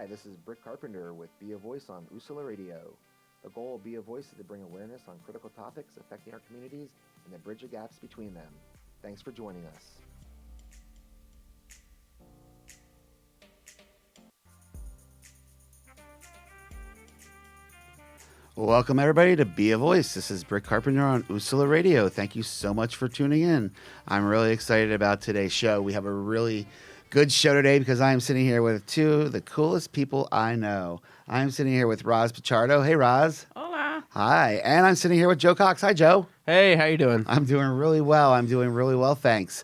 Hi, this is Britt Carpenter with Be a Voice on Usula Radio. The goal of Be a Voice is to bring awareness on critical topics affecting our communities and to bridge the gaps between them. Thanks for joining us. Welcome, everybody, to Be a Voice. This is Britt Carpenter on Usula Radio. Thank you so much for tuning in. I'm really excited about today's show. We have a really good show today because I am sitting here with two of the coolest people I know. I'm sitting here with Roz Pichardo. Hey, Roz. Hola. Hi. And I'm sitting here with Joe Cox. Hi, Joe. Hey, how you doing? I'm doing really well. Thanks.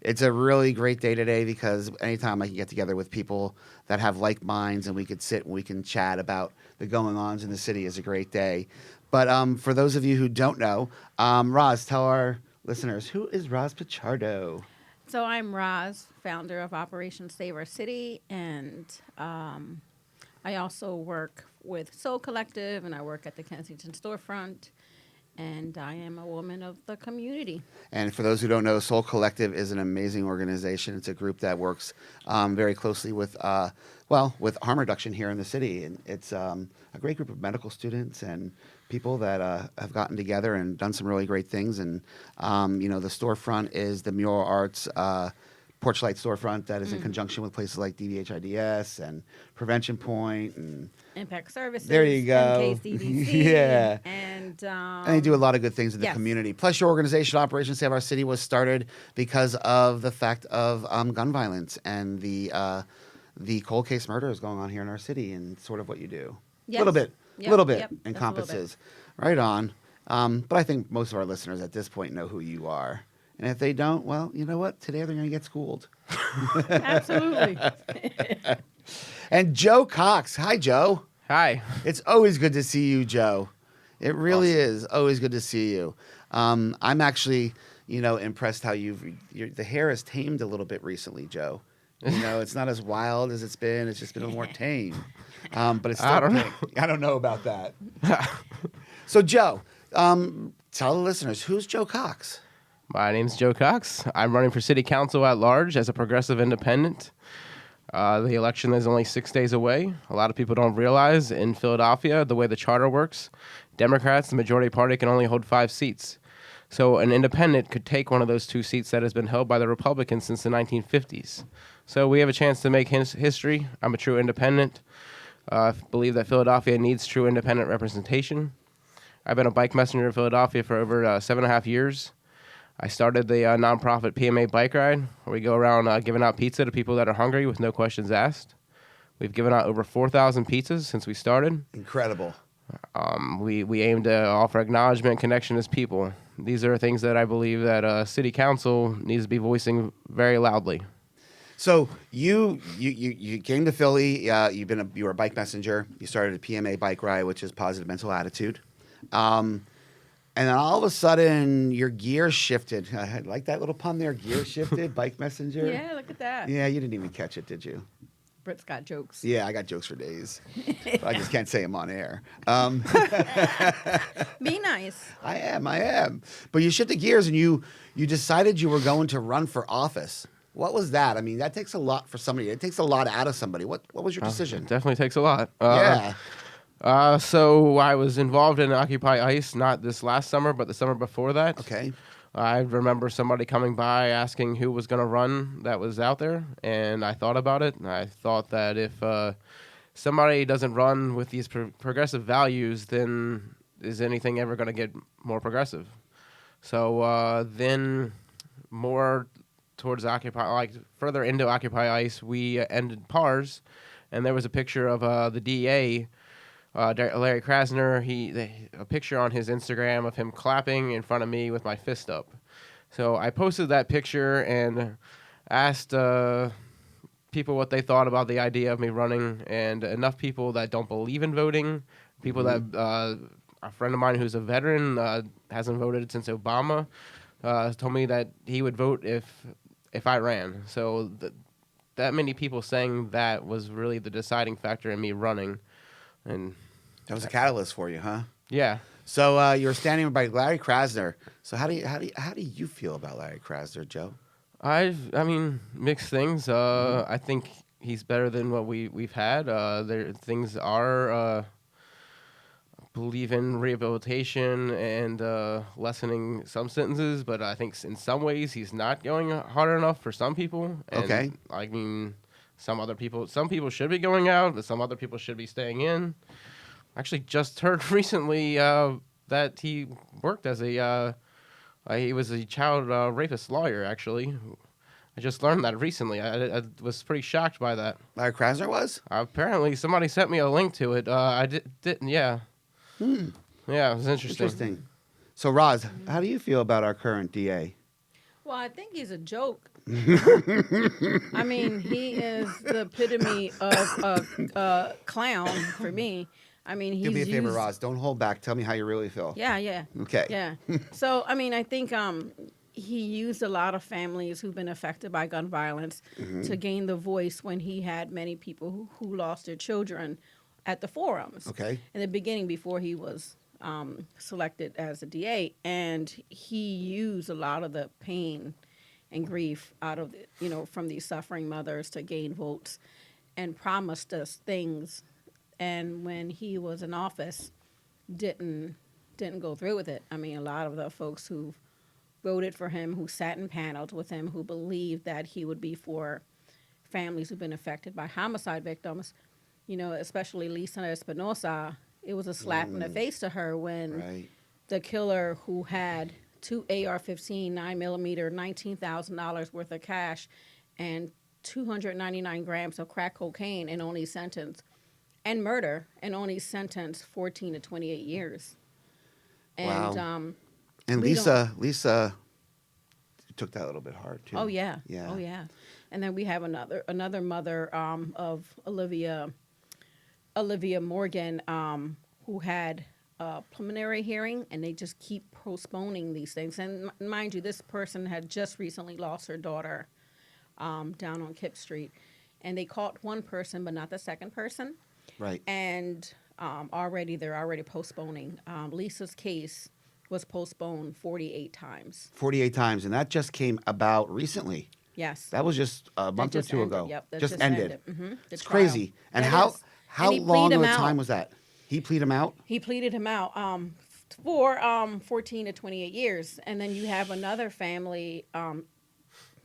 It's a really great day today because anytime I can get together with people that have like minds and we could sit and we can chat about the going-ons in the city is a great day. But for those of you who don't know, Roz, tell our listeners, who is Roz Pichardo? So I'm Roz, founder of Operation Save Our City, and I also work with Soul Collective, and I work at the Kensington Storefront, and I am a woman of the community. And for those who don't know, Soul Collective is an amazing organization. It's a group that works very closely with harm reduction here in the city. And it's a great group of medical students and people that have gotten together and done some really great things. And, the storefront is the Mural Arts Porchlight storefront that is in conjunction with places like DVHIDS and Prevention Point and Impact Services. There you go. MKCDC. Yeah. And they do a lot of good things in the yes. community. Plus, your organization, Operation Save Our City, was started because of the fact of gun violence and the cold case murders going on here in our city and sort of what you do. Yes. A little bit Yep. encompasses. Right on. But I think most of our listeners at this point know who you are. And if they don't, well, you know what? Today they're going to get schooled. Absolutely. And Joe Cox. Hi, Joe. Hi. It's always good to see you, Joe. It really is always good to see you. I'm actually, impressed how the hair has tamed a little bit recently, Joe. It's not as wild as it's been. It's just been a little more tame. But it's still I don't know. I don't know about that. So, Joe, tell the listeners, who's Joe Cox? My name's Joe Cox. I'm running for city council at large as a progressive independent. The election is only 6 days away. A lot of people don't realize in Philadelphia, the way the charter works, Democrats, the majority party, can only hold 5 seats. So an independent could take one of those 2 seats that has been held by the Republicans since the 1950s. So we have a chance to make history. I'm a true independent. I believe that Philadelphia needs true independent representation. I've been a bike messenger in Philadelphia for over 7.5 years. I started the nonprofit PMA Bike Ride, where we go around giving out pizza to people that are hungry with no questions asked. We've given out over 4,000 pizzas since we started. Incredible. We aim to offer acknowledgement, connection as people. These are things that I believe that city council needs to be voicing very loudly. So you came to Philly. You were a bike messenger. You started a PMA Bike Ride, which is Positive Mental Attitude. And then all of a sudden, your gear shifted. I like that little pun there. Gear shifted, bike messenger. Yeah, look at that. Yeah, you didn't even catch it, did you? Britt's got jokes. Yeah, I got jokes for days. But I just can't say them on air. Be nice. I am. But you shifted gears and you decided you were going to run for office. What was that? I mean, that takes a lot for somebody. It takes a lot out of somebody. What was your decision? It definitely takes a lot. Yeah. So I was involved in Occupy ICE, not this last summer, but the summer before that. Okay. I remember somebody coming by asking who was going to run that was out there, and I thought about it. And I thought that if somebody doesn't run with these progressive values, then is anything ever going to get more progressive? So then more towards Occupy, further into Occupy ICE, we ended PARS, and there was a picture of the DEA, Larry Krasner, a picture on his Instagram of him clapping in front of me with my fist up. So I posted that picture and asked people what they thought about the idea of me running, and enough people that don't believe in voting, people that, a friend of mine who's a veteran, hasn't voted since Obama, told me that he would vote if I ran. So that many people saying that was really the deciding factor in me running. And that was a catalyst for you, huh? Yeah. So you were standing by Larry Krasner. So how do you feel about Larry Krasner, Joe? I mean, mixed things. I think he's better than what we've had. There things are believe in rehabilitation and lessening some sentences, but I think in some ways he's not going hard enough for some people. And Okay. I mean, some people should be going out, but some other people should be staying in. I actually just heard recently that he worked as he was a child rapist lawyer. Actually, I just learned that recently. I was pretty shocked by that. Larry Krasner was? Apparently, somebody sent me a link to it. I didn't. Yeah. Yeah, it was interesting. Interesting. So, Roz, how do you feel about our current DA? Well, I think he's a joke. I mean, he is the epitome of a clown for me. I mean, he's Do me a favor, used- Roz. Don't hold back. Tell me how you really feel. Yeah, yeah. Okay. Yeah. So, I mean, I think he used a lot of families who've been affected by gun violence to gain the voice when he had many people who lost their children at the forums. Okay. In the beginning, before he was selected as a DA, and he used a lot of the pain and grief out of from these suffering mothers to gain votes, and promised us things, and when he was in office, didn't go through with it. I mean, a lot of the folks who voted for him, who sat in panels with him, who believed that he would be for families who've been affected by homicide victims, especially Lisa Espinosa, it was a slap in the face to her when Right. the killer who had two AR-15, 9mm, $19,000 worth of cash, and 299 grams of crack cocaine and only sentenced, and murder, and only sentenced 14 to 28 years. And, Wow. And we Lisa took that a little bit hard too. oh yeah, Yeah. oh yeah. And then we have another mother of Olivia Morgan, who had a preliminary hearing, and they just keep postponing these things. And mind you, this person had just recently lost her daughter down on Kip Street, and they caught one person, but not the second person. Right. And they're already postponing. Lisa's case was postponed 48 times. 48 times, and that just came about recently. Yes. That was just a That month or just two ended. ago. Yep, that just ended. Mhm, the It's trial. crazy. And That how is. how And he long plead of a him out. time was that? He plead him out. He pleaded him out for 14 to 28 years. And then you have another family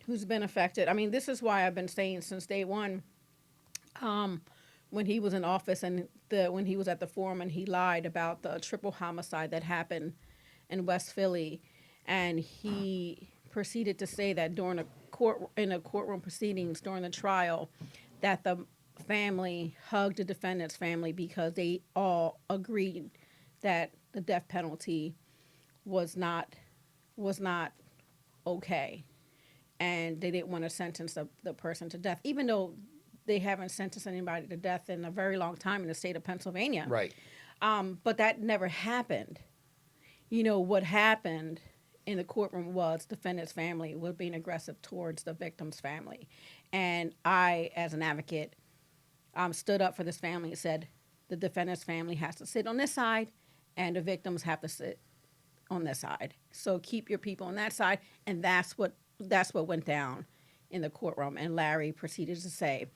who's been affected. I mean, this is why I've been saying since day one, when he was in office and when he was at the forum and he lied about the triple homicide that happened in West Philly. And he proceeded to say that during in a courtroom proceedings during the trial, that the family hugged the defendant's family because they all agreed that the death penalty was not okay, and they didn't want to sentence the person to death, even though they haven't sentenced anybody to death in a very long time in the state of Pennsylvania. Right. But that never happened. What happened in the courtroom was defendant's family was being aggressive towards the victim's family. And I, as an advocate, stood up for this family and said the defendant's family has to sit on this side and the victims have to sit on this side. So keep your people on that side. And that's what went down in the courtroom. And Larry proceeded to say,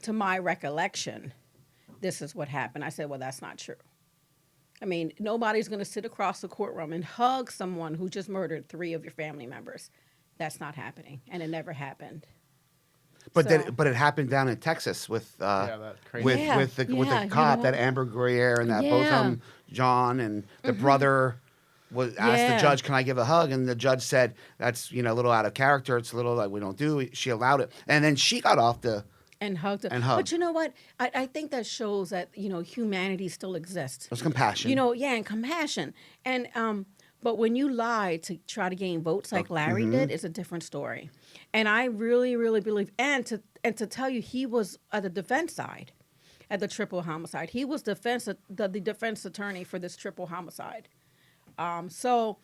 to my recollection, this is what happened. I said, well, that's not true. I mean, nobody's going to sit across the courtroom and hug someone who just murdered 3 of your family members. That's not happening, and it never happened. But So- but it happened down in Texas with that crazy. with Yeah, with the yeah, you cop, know. that Amber Guerriere and that both of Yeah. them, John and the brother was asked Yeah. the judge, "Can I give a hug?" And the judge said, "That's a little out of character. It's a little like we don't do." She allowed it, and then she got off the. And hugged them. And hugged. But you know what? I think that shows that, humanity still exists. There's compassion. And compassion. And but when you lie to try to gain votes like Larry did, it's a different story. And I really, really believe, and to tell you, he was at the defense side, at the triple homicide. He was the defense attorney for this triple homicide. So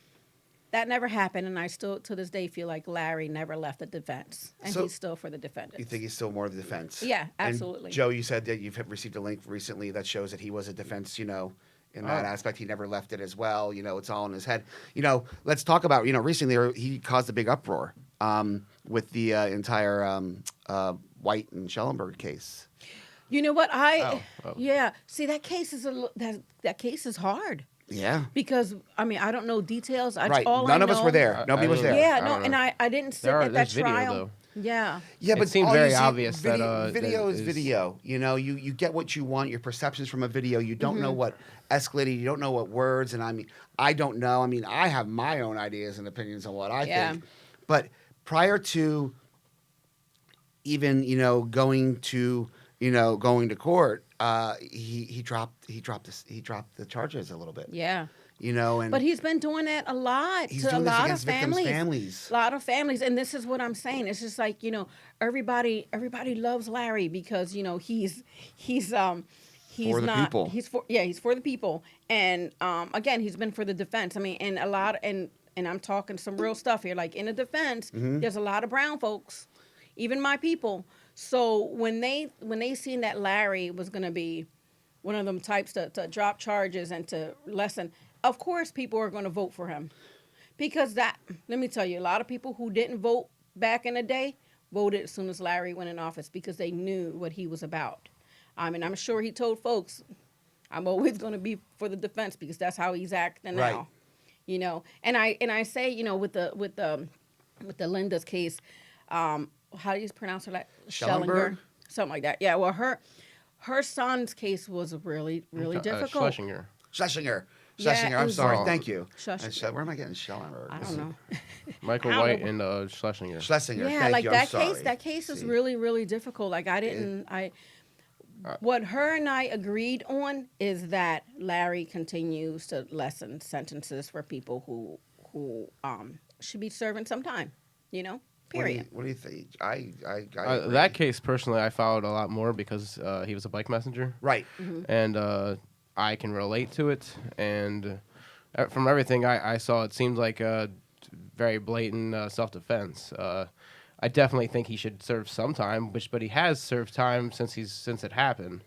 that never happened, and I still, to this day, feel like Larry never left the defense, and So- he's still for the defendants. You think he's still more of the defense? Yeah, And absolutely. Joe, you said that you've received a link recently that shows that he was a defense, in that aspect. He never left it as well. It's all in his head. Let's talk about, recently he caused a big uproar with the entire White and Schellenberg case. You know what? Oh. Yeah. See, that case is that case is hard Yeah. because I mean I don't know details. Right. All None I of us know- were there. Nobody was there. Yeah, I no, don't and know. I didn't sit at that There's video, trial. though. Yeah. Yeah, It but seemed all you very see- obvious that, video that is is- video. You know, you get what you want, your perceptions from a video. You don't Mm-hmm. know what escalated. You don't know what words. And I mean, I don't know. I mean, I have my own ideas and opinions on what I Yeah. think. But prior to even going to court, he dropped the charges a little bit. Yeah. And But he's been doing that a lot he's to a doing this lot of against victims' families. families. A lot of families, and this is what I'm saying. It's just like everybody loves Larry because he's For the not people. he's for the people, and again he's been for the defense. I mean, and a lot and I'm talking some real stuff here. Like in the defense, Mm-hmm. there's a lot of brown folks, even my people. So when they seen that Larry was going to be one of them types to drop charges and to lessen, of course people are going to vote for him. Because let me tell you, a lot of people who didn't vote back in the day voted as soon as Larry went in office because they knew what he was about. I mean, I'm sure he told folks, I'm always going to be for the defense because that's how he's acting Right. now. And I say, with the Linda's case, how do you pronounce her? Like Schellenberg? Something like that. Yeah. Well, her son's case was really, really difficult. Schlesinger. Schlesinger. Yeah, Schlesinger. it I'm was- sorry. Oh. Thank you. Schlesinger. Where am I getting Schellenberg? I don't know. Michael I don't White know. and Schlesinger. Schlesinger. Yeah, Thank like you. I'm that sorry. case. That case is See. really, really difficult. Like what her and I agreed on is that Larry continues to lessen sentences for people who should be serving some time. Period. What do you think? I agree. That case, personally, I followed a lot more because he was a bike messenger. Right. And I can relate to it. And from everything I saw, it seemed like a very blatant self-defense. I definitely think he should serve some time, but he has served time since it happened.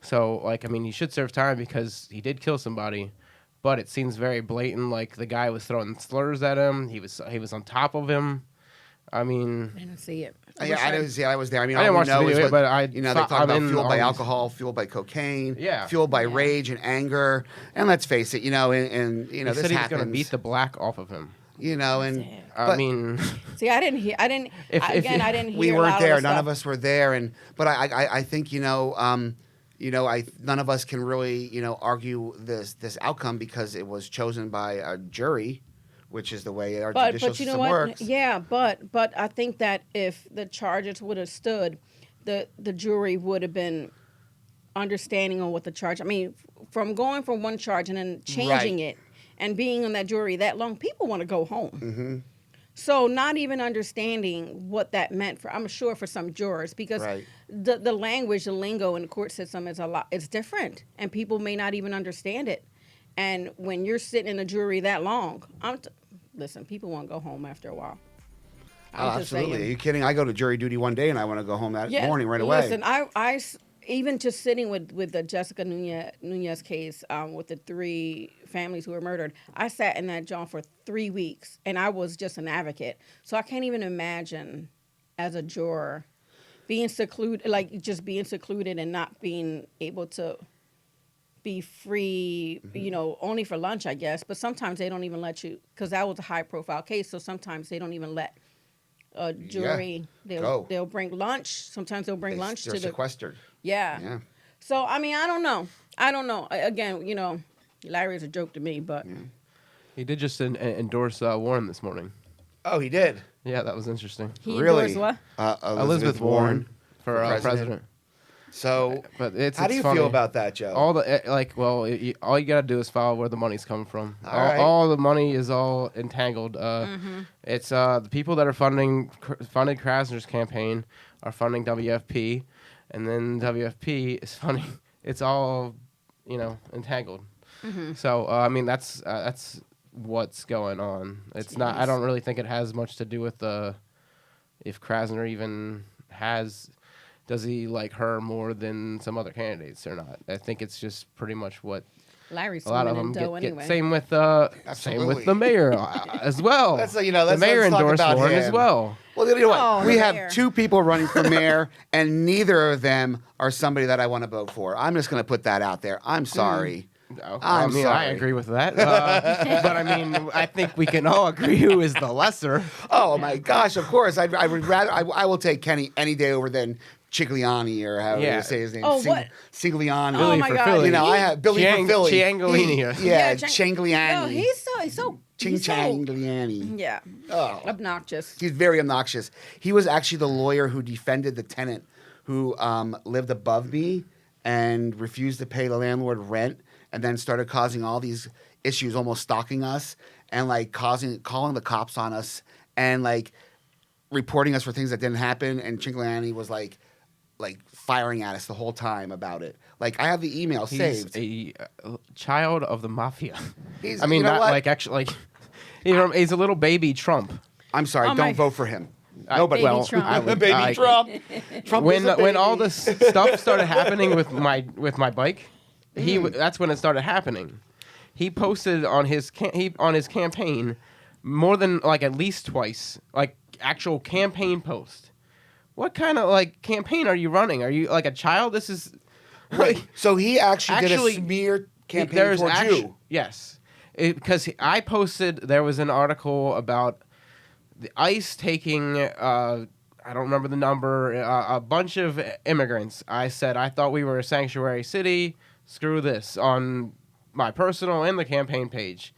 So, he should serve time because he did kill somebody, but it seems very blatant. Like the guy was throwing slurs at him. He was on top of him. I mean, I didn't see it. Yeah, I didn't see. I was there. I mean, I didn't all we watch the know is video, what, but they talk I'm about in fueled by all these- alcohol, fueled by cocaine, Yeah. fueled by Yeah. rage and anger. And let's face it, and he this said he was happens. going to beat the black off of him. and I but mean, See, I didn't hear. I didn't. If- if Again, you- I didn't hear. we a weren't lot there. Of the None stuff. of us were there. But I think none of us can really argue this outcome because it was chosen by a jury, which is the way our judicial But you know system what? works. Yeah, but I think that if the charges would have stood, the jury would have been understanding on what the charge. I mean, from going from one charge and then changing Right. it and being on that jury that long, people want to go home. Mm-hmm. So not even understanding what that meant for, I'm sure for some jurors, because Right. the language, the lingo in the court system is it's different, and people may not even understand it. And when you're sitting in a jury that long, listen, people want to go home after a while. Oh, I'm just saying. absolutely. Are you kidding? I go to jury duty one day and I want to go home that Yeah, morning right away. Listen, even just sitting with the Jessica Nunez case with the 3 families who were murdered, I sat in that joint for 3 weeks, and I was just an advocate. So I can't even imagine as a juror being secluded, and not being able to be free, only for lunch, I guess. But sometimes they don't even let you, because that was a high-profile case, so sometimes they don't even let a jury, go. they'll bring lunch. Sometimes they'll bring lunch They're to the sequestered. yeah. Yeah. So I mean, I don't know. Again, Larry's a joke to me, but he did just endorse Warren this morning. Oh, he did. Yeah, that was interesting. he Really? endorsed what? Elizabeth Warren for president. president. So, But it's how do you funny. feel about that, Joe? All the all you gotta do is follow where the money's coming from. All right. All the money is all entangled. It's the people that are funded Krasner's campaign are funding WFP, and then WFP is funding. It's all entangled. So I mean that's what's going on. It's not. I don't really think it has much to do with if Krasner even has. Does he like her more than some other candidates or not? I think it's just pretty much what Larry's a lot of swimming them in dough get anyway. same with Absolutely. the mayor as well. Let's the let's mayor talk endorsed about Warren as him. well. Well, you know what? Oh, We the have mayor. 2 people running for mayor, and neither of them are somebody that I want to vote for. I'm just going to put that out there. I'm sorry. No, I'm I mean, sorry. I agree with that. But I mean, I think we can all agree who is the lesser. Oh my gosh! Of course, I would rather. I will take Kenny any day over than Cigliani or however Yeah. you say his name. Oh, what? Cigliani. Oh Billy my for God. Philly. You know, I have Billy Chiang- for Philly. Chiangolini. Yeah, Chang- Changliani. No, he's so Ching he's so- Changliani. Yeah. Oh. Obnoxious. He's very obnoxious. He was actually the lawyer who defended the tenant who lived above me and refused to pay the landlord rent, and then started causing all these issues, almost stalking us, and like calling the cops on us, and like reporting us for things that didn't happen. And Chingliani was like firing at us the whole time about it. Like, I have the email He's saved. a child of the mafia. He's- I mean, you know not what? like actually. He's a little baby Trump. I'm sorry, Oh, my- don't vote for him. Nobody. Baby Trump. I would- Baby I- Trump. Trump is a when all baby. this stuff started happening with my bike, that's when it started happening. He posted on his campaign more than like at least twice, like actual campaign post. What kind of like campaign are you running? Are you like a child? This is Wait, so he actually did a Actually, smear campaign there's towards actu- you. Yes, because I posted. There was an article about the ICE taking. I don't remember the number. A bunch of immigrants. I said I thought we were a sanctuary city. Screw this on my personal and the campaign page.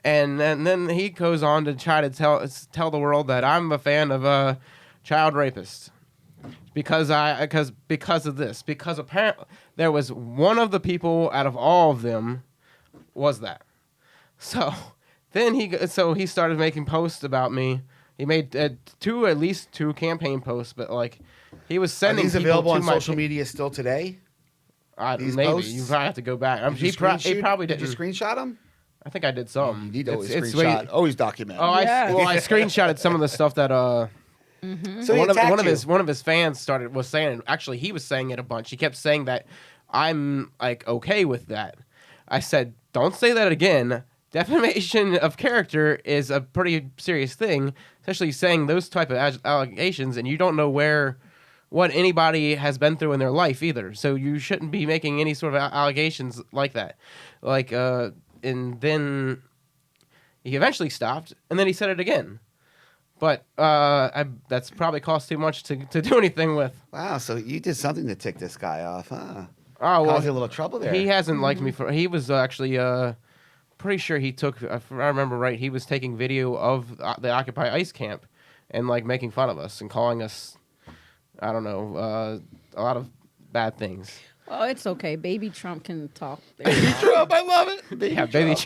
And then he goes on to try to tell the world that I'm a fan of a child rapist because of this, because apparently there was one of the people out of all of them was that. So then he started making posts about me. He made at least two campaign posts, but like he was Are sending these people available to on my social media still today? Maybe posts? you probably have to go back. Did you He probably Did didn't. you screenshot them? I think I did some. You need to always It's screenshot. way- Always document. Oh, Yeah. I screenshotted some of the stuff that so he one attacked of you. his fans was saying it. Actually, he was saying it a bunch. He kept saying that I'm like okay with that. I said, don't say that again. Defamation of character is a pretty serious thing, especially saying those type of allegations, and you don't know what anybody has been through in their life either. So you shouldn't be making any sort of allegations like that. Like, and then he eventually stopped, and then he said it again. But that's probably cost too much to do anything with. Wow, so you did something to tick this guy off, huh? Oh, Caused you a little trouble there. he hasn't liked me for. He was actually pretty sure he took. If I remember right, he was taking video of the Occupy ICE camp and like making fun of us and calling us, I don't know, a lot of bad things. Well, it's okay. Baby Trump can talk. Trump, I love it. Yeah, baby.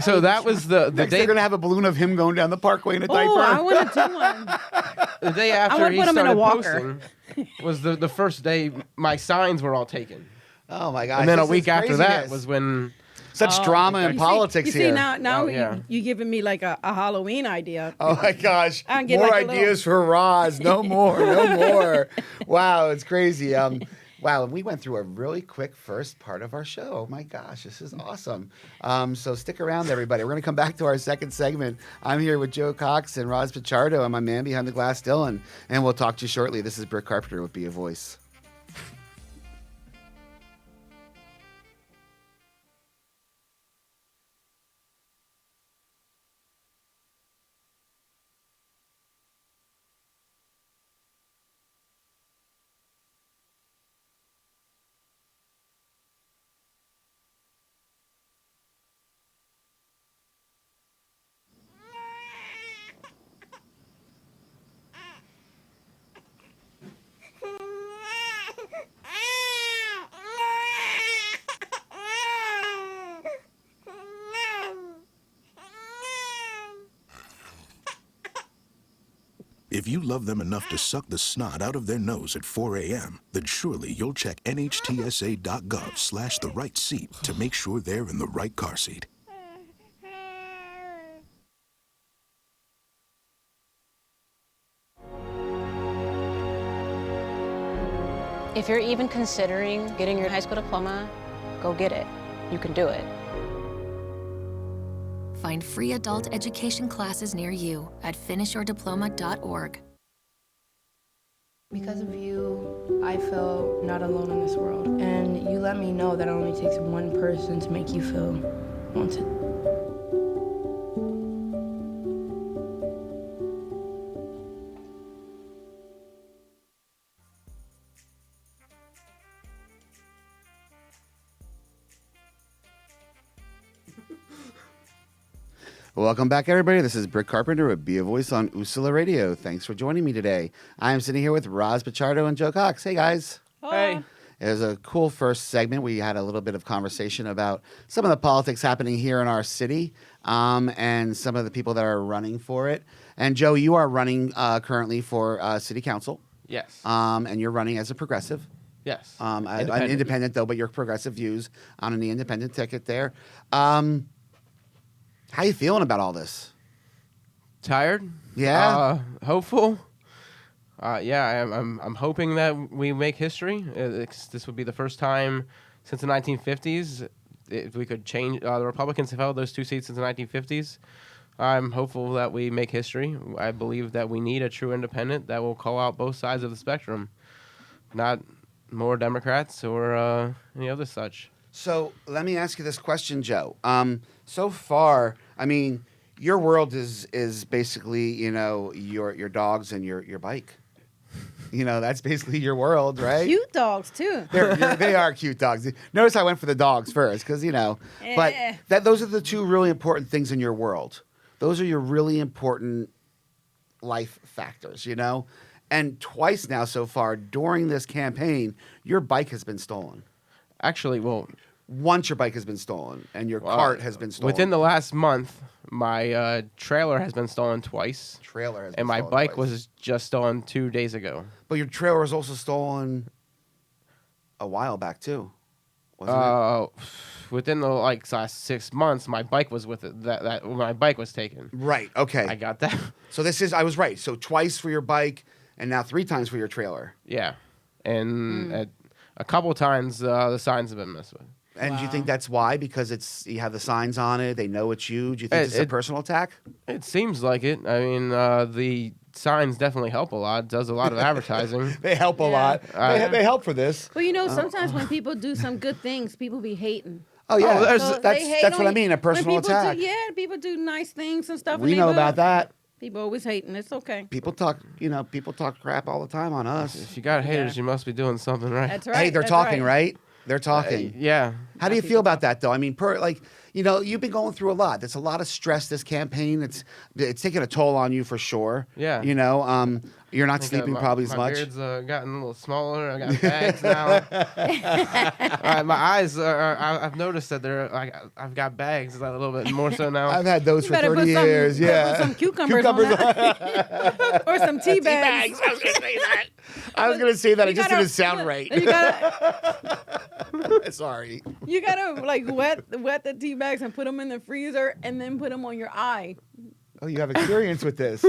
So that was the Next, day. they're gonna have a balloon of him going down the parkway in a diaper. Oh, I want to do one. The day after wanna he put him in a started walker. posting was the first day my signs were all taken. Oh my gosh! And then a this week is after that craziness. was when such Oh, drama in You politics see, here. now Oh, yeah. you giving me like a Halloween idea. Oh my gosh! I get More like a ideas for Roz. No more. No more. Wow, it's crazy. Wow, we went through a really quick first part of our show. Oh my gosh, this is awesome. So stick around, everybody. We're going to come back to our second segment. I'm here with Joe Cox and Roz Pichardo and my man behind the glass, Dylan. And we'll talk to you shortly. This is Britt Carpenter with Be a Voice. If you love them enough to suck the snot out of their nose at 4 a.m., then surely you'll check nhtsa.gov/the right seat to make sure they're in the right car seat. If you're even considering getting your high school diploma, go get it. you can do it. Find free adult education classes near you at finishyourdiploma.org. Because of you, I feel not alone in this world. And you let me know that it only takes one person to make you feel wanted. Welcome back, everybody. This is Brick Carpenter with Be a Voice on Usula Radio. Thanks for joining me today. I am sitting here with Roz Pichardo and Joe Cox. Hey, guys. Hey. It was a cool first segment. We had a little bit of conversation about some of the politics happening here in our city and some of the people that are running for it. And, Joe, you are running currently for city council. Yes. And you're running as a progressive. Yes. I'm independent, though, but your progressive views on the independent ticket there. How you feeling about all this? Tired? Yeah? Hopeful? Yeah, I'm hoping that we make history. This would be the first time since the 1950s if we could change. The Republicans have held those 2 seats since the 1950s. I'm hopeful that we make history. I believe that we need a true independent that will call out both sides of the spectrum, not more Democrats or any other such. So let me ask you this question, Joe. So far, I mean, your world is basically, your dogs and your bike. That's basically your world, right? Cute dogs too. They are cute dogs. Notice I went for the dogs first because, but those are the two really important things in your world. Those are your really important life factors, And twice now so far during this campaign, your bike has been stolen. Actually, Once your bike has been stolen and your cart has been stolen. within the last month, my trailer has been stolen twice. And my bike was just stolen 2 days ago. But your trailer was also stolen a while back too, wasn't it? Within the last 6 months, my bike was with it. That my bike was taken. Right. Okay. I got that. So I was right. So twice for your bike and now 3 times for your trailer. Yeah, and a couple times the signs have been messed with. And do you think that's why? Because you have the signs on it, they know it's you. Do you think it's a personal attack? It seems like it. I mean, the signs definitely help a lot. It does a lot of advertising. They help a lot. They help for this. Well, sometimes when people do some good things, people be hating. Oh yeah, So that's they hate what I on- mean. A personal when people attack. People do nice things and stuff. We know about that. People always hating. It's okay. People talk crap all the time on us. If you got haters, you must be doing something right. That's right. Hey, they're that's talking, right? They're talking. Yeah. How do you feel about that, though? I mean, you've been going through a lot. There's a lot of stress this campaign. It's taking a toll on you for sure. Yeah. You're not sleeping probably as my much. beard's gotten a little smaller. I got bags now. My eyes are. I've noticed that I've got bags a little bit more so now. I've had those You for better 30 years. better Yeah. put some cucumbers on that. Or some tea bags. I was going to say that. I was going to say that. It just gotta- didn't sound right. You gotta, Sorry. you gotta wet the tea bags and put them in the freezer and then put them on your eye. Oh, you have experience with this. I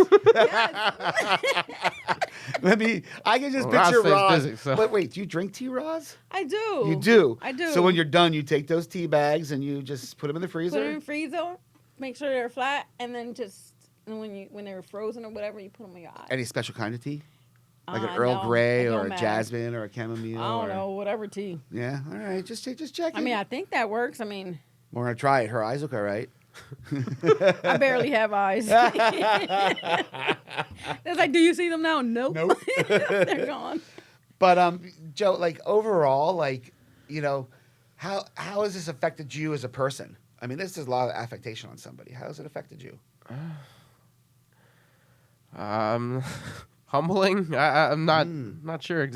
can just Well, picture Roz Roz. stays busy, so- But wait, do you drink tea, Roz? I do. You do? I do. So when you're done, you take those tea bags and you just put them in the put freezer? them in the freezer, make sure they're flat, and then when they're frozen or whatever, you put them on your eye. Any special kind of tea? Like an Earl No, Grey it don't or a matter. jasmine or a chamomile? I don't or- know, whatever tea. Yeah, all right. Just check. I mean, I think that works. I mean, We're going to try it. Her eyes look all right. I barely have eyes. It's like, do you see them now? Nope. Nope. They're gone. But, Joe, overall, how has this affected you as a person? I mean, this is a lot of affectation on somebody. How has it affected you? Humbling. I'm not sure.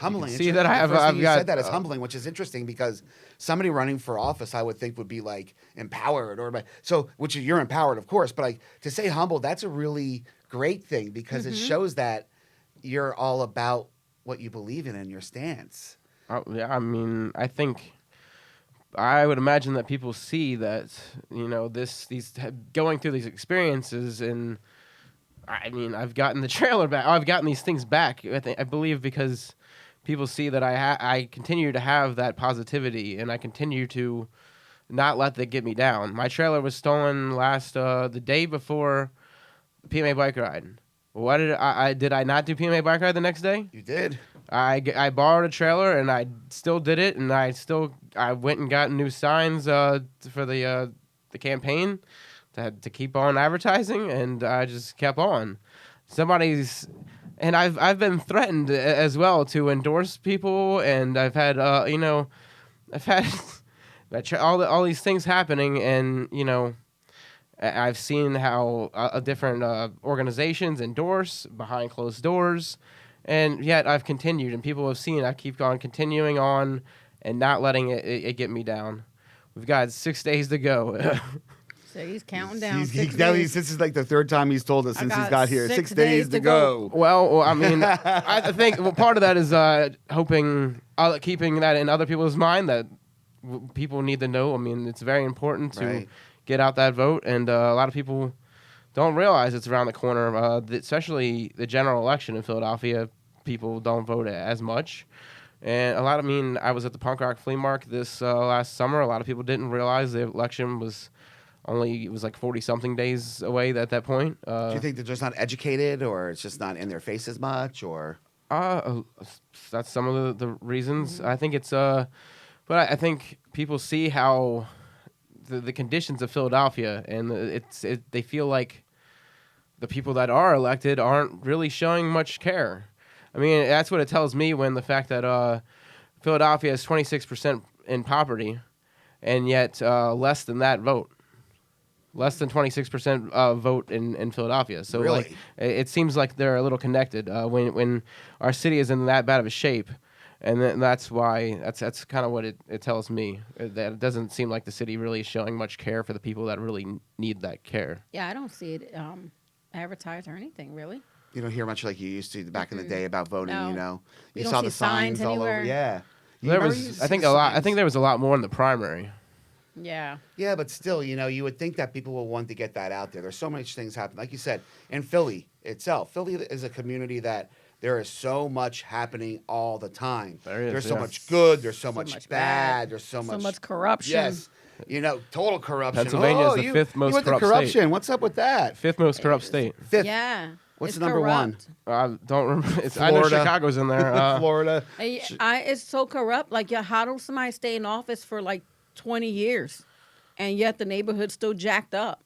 Humbling. See that I have. The first thing I've you got. said that is humbling, which is interesting because somebody running for office, I would think, would be empowered which you're empowered, of course, but to say humble, that's a really great thing because it shows that you're all about what you believe in and your stance. Yeah, I mean, I would imagine that people see that these going through these experiences, and I mean, I've gotten the trailer back. I've gotten these things back. I believe because people see that I continue to have that positivity, and I continue to not let that get me down. My trailer was stolen the day before the PMA bike ride. What did I not do PMA bike ride the next day? You did. I borrowed a trailer and I still did it, and I went and got new signs for the campaign to keep on advertising, and I just kept on. And I've been threatened as well to endorse people, and I've had I've had all these things happening, and I've seen how different organizations endorse behind closed doors, and yet I've continued, and people have seen I keep on continuing on and not letting it get me down. We've got 6 days to go. So he's counting down. This is like the third time he's told us since he's got here. 6 days to go. Well, I mean, I think part of that is keeping that in other people's mind that people need to know. I mean, it's very important to get out that vote, and a lot of people don't realize it's around the corner, especially the general election in Philadelphia. People don't vote as much. And I was at the Punk Rock Flea Market this last summer. A lot of people didn't realize the election was like 40-something days away at that point. Do you think they're just not educated, or it's just not in their face as much, or? That's some of the reasons. I think it's, but I think people see how the conditions of Philadelphia, and they feel like the people that are elected aren't really showing much care. I mean, that's what it tells me when the fact that Philadelphia is 26% in poverty, and yet less than that vote. Less than 26% vote in Philadelphia. So really? It seems like they're a little connected when our city is in that bad of a shape. And that's why that's kind of what it tells me. That it doesn't seem like the city really is showing much care for the people that really need that care. Yeah, I don't see it advertised or anything, really. You don't hear much like you used to back in the day about voting. No. You don't saw see the signs all anywhere. over. Yeah, There was, I think there was a lot more in the primary. Yeah. Yeah, but still, you would think that people will want to get that out there. There's so much things happen. Like you said, in Philly itself, Philly is a community that there is so much happening all the time. There's so much good. There's so much bad. There's so much corruption. Yes. Total corruption. Pennsylvania is the fifth most you went to corrupt corruption. state. What's up with that? Fifth most corrupt state. Fifth. Yeah. What's it's the number corrupt. one? I don't remember. I know Florida. Chicago's in there. Florida. It's so corrupt. Like, how does somebody stay in office for like 20 years, and yet the neighborhood's still jacked up?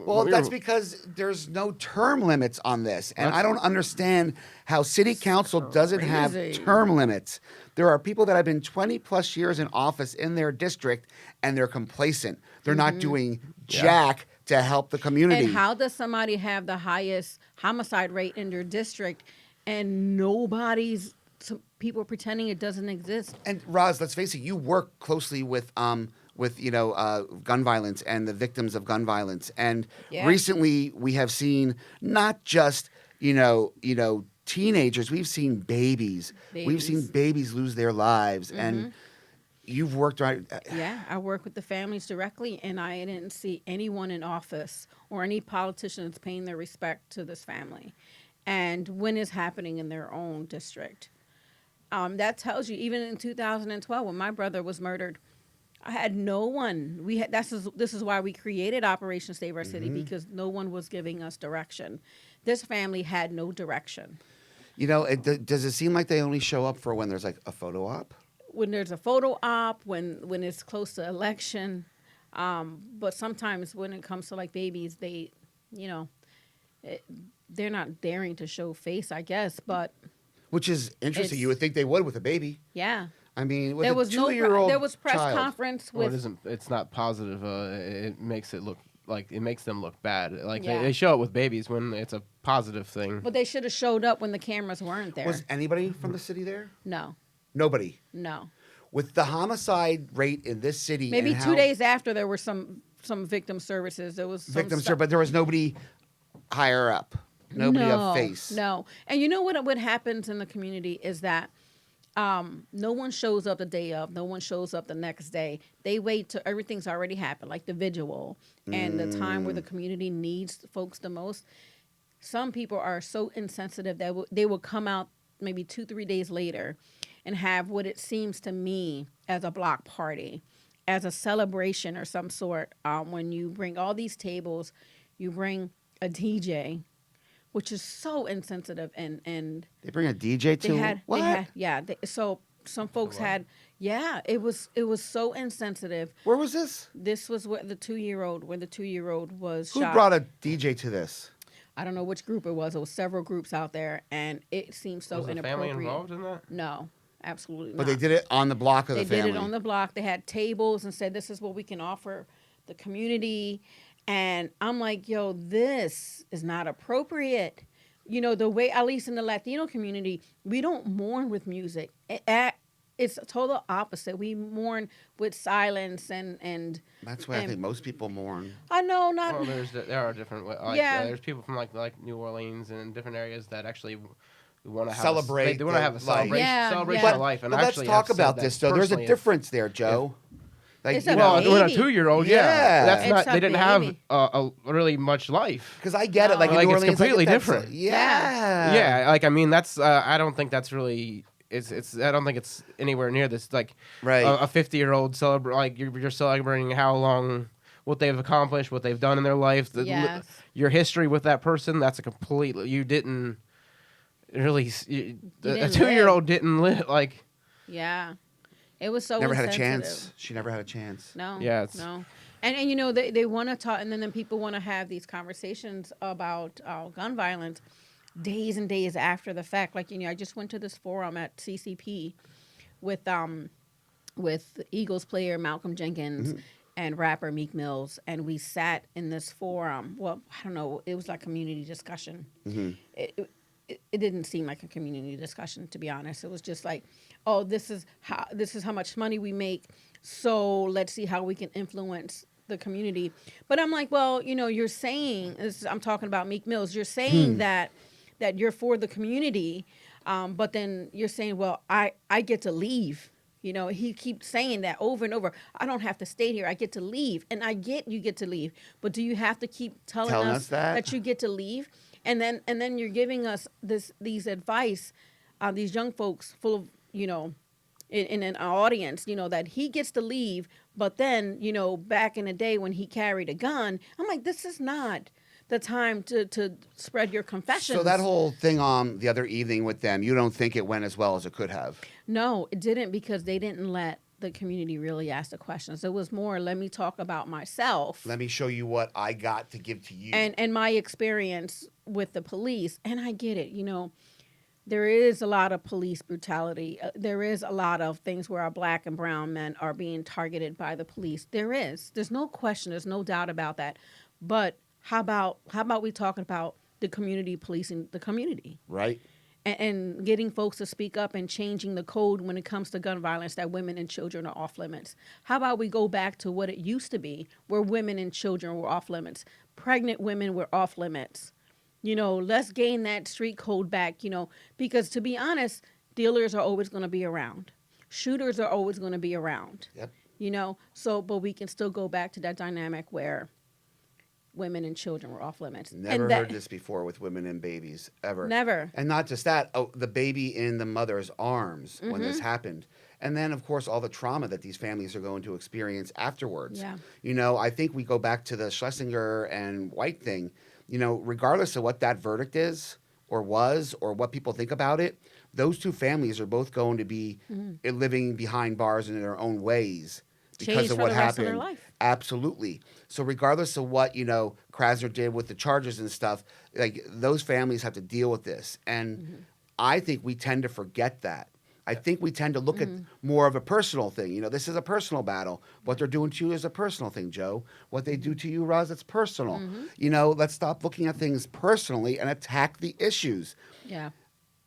Well, that's because there's no term limits on this. And I don't understand how city council doesn't have crazy. term limits. There are people that have been 20 plus years in office in their district, and they're complacent. They're not doing jack to help the community. And how does somebody have the highest homicide rate in their district and people pretending it doesn't exist? And Roz, let's face it, you work closely with gun violence and the victims of gun violence. And recently we have seen not just, teenagers, we've seen babies. We've seen babies lose their lives. And you've worked right. Yeah, I work with the families directly, and I didn't see anyone in office or any politicians paying their respect to this family. And when it's happening in their own district. That tells you, even in 2012, when my brother was murdered, I had no one. This is why we created Operation Save Our City, because no one was giving us direction. This family had no direction. Does it seem like they only show up for when there's like a photo op? When there's a photo op, when it's close to election, but sometimes when it comes to like babies, they're not daring to show face, I guess. But which is interesting. You would think they would with a baby. Yeah. I mean, with there a was 2-year-old there was press child. conference Well, with. it's not positive. It makes it look like it makes them look bad. Like Yeah. they show it with babies when it's a positive thing. But they should have showed up when the cameras weren't there. Was anybody from the city there? No. Nobody. No. With the homicide rate in this city, Maybe and 2 how days after there were some victim services. There was some victims, stuff. but there was nobody higher up. Nobody no, of face. No. And you know what happens in the community is that no one shows up the day of. No one shows up the next day. They wait till everything's already happened, like the vigil and the time where the community needs folks the most. Some people are so insensitive that they will come out maybe 2-3 days later and have what it seems to me as a block party, as a celebration or some sort. When you bring all these tables, you bring a DJ, which is so insensitive, and They bring a DJ to what? so some folks had, it was so insensitive. Where was this? This was where the 2-year-old was Who shot. brought a DJ to this? I don't know which group it was. There was several groups out there, and it seemed so Was the inappropriate. family involved in that? No, absolutely not. But they did it on the block of They the family. did it on the block. They had tables and said, "This is what we can offer the community." And I'm like, "Yo, this is not appropriate." You know, the way, at least in the Latino community, we don't mourn with music. It's a total opposite. We mourn with silence and That's why I think most people mourn. I know not. Well, there are different there's people from like New Orleans and different areas that actually want to have Celebrate they want to have a the life. celebration, Yeah, celebration yeah. of life. And But let's actually talk have said about that this, though. There's a personally, difference there, Joe. Like, It's you a know, Well, when a baby. 2-year-old, Yeah. that's It's not. a They didn't have baby. really much life. because I get it. Like, in Like, New it's Orleans, I get completely that, different. Yeah. Yeah, like I mean, that's. I don't think that's really. It's. I don't think it's anywhere near this. Like, Right. a 50-year-old celebrate. Like you're celebrating how long, what they've accomplished, what they've done in their life, Yes. your history with that person. That's a completely. You didn't really. A didn't 2-year-old didn't live like. Yeah, it was so Never had a insensitive. chance. She never had a chance. No. Yeah, it's- no. And you know they want to talk, and then people want to have these conversations about gun violence days and days after the fact. Like, you know, I just went to this forum at CCP with Eagles player Malcolm Jenkins and rapper Meek Mills, and we sat in this forum. Well, I don't know. It was like community discussion. It didn't seem like a community discussion, to be honest. It was just like, oh, this is how much money we make, so let's see how we can influence the community. But I'm like, well, you know, you're saying, I'm talking about Meek Mills, you're saying that you're for the community, but then you're saying, well, I get to leave. You know, he keeps saying that over and over. I don't have to stay here. I get to leave. And I get you get to leave. But do you have to keep telling us that you get to leave? And then you're giving us these advice, these young folks full of, you know, in an audience, you know, that he gets to leave. But then, you know, back in the day when he carried a gun, I'm like, this is not the time to spread your confessions. So that whole thing on the other evening with them, you don't think it went as well as it could have? No, it didn't, because they didn't let the community really ask the questions. It was more, let me talk about myself. Let me show you what I got to give to you. And my experience with the police. And I get it, you know, there is a lot of police brutality. There is a lot of things where our black and brown men are being targeted by the police. There is. There's no question. There's no doubt about that. But how about we talking about the community policing the community? Right. And getting folks to speak up and changing the code when it comes to gun violence, that women and children are off limits. How about we go back to what it used to be, where women and children were off limits? Pregnant women were off limits. You know, let's gain that street code back, you know, because to be honest, dealers are always going to be around. Shooters are always going to be around. Yep. You know, so, but we can still go back to that dynamic where women and children were off limits. Never and heard this before with women and babies, ever. Never. And not just that, the baby in the mother's arms when this happened. And then, of course, all the trauma that these families are going to experience afterwards. Yeah. You know, I think we go back to the Schlesinger and White thing. You know, regardless of what that verdict is or was or what people think about it, those two families are both going to be living behind bars in their own ways because Changed of for what the rest of happened. their life. Absolutely. So regardless of what, you know, Krasner did with the charges and stuff, like those families have to deal with this. And I think we tend to forget that. I think we tend to look at more of a personal thing. You know, this is a personal battle. What they're doing to you is a personal thing, Joe. What they do to you, Roz, it's personal. You know, let's stop looking at things personally and attack the issues. Yeah.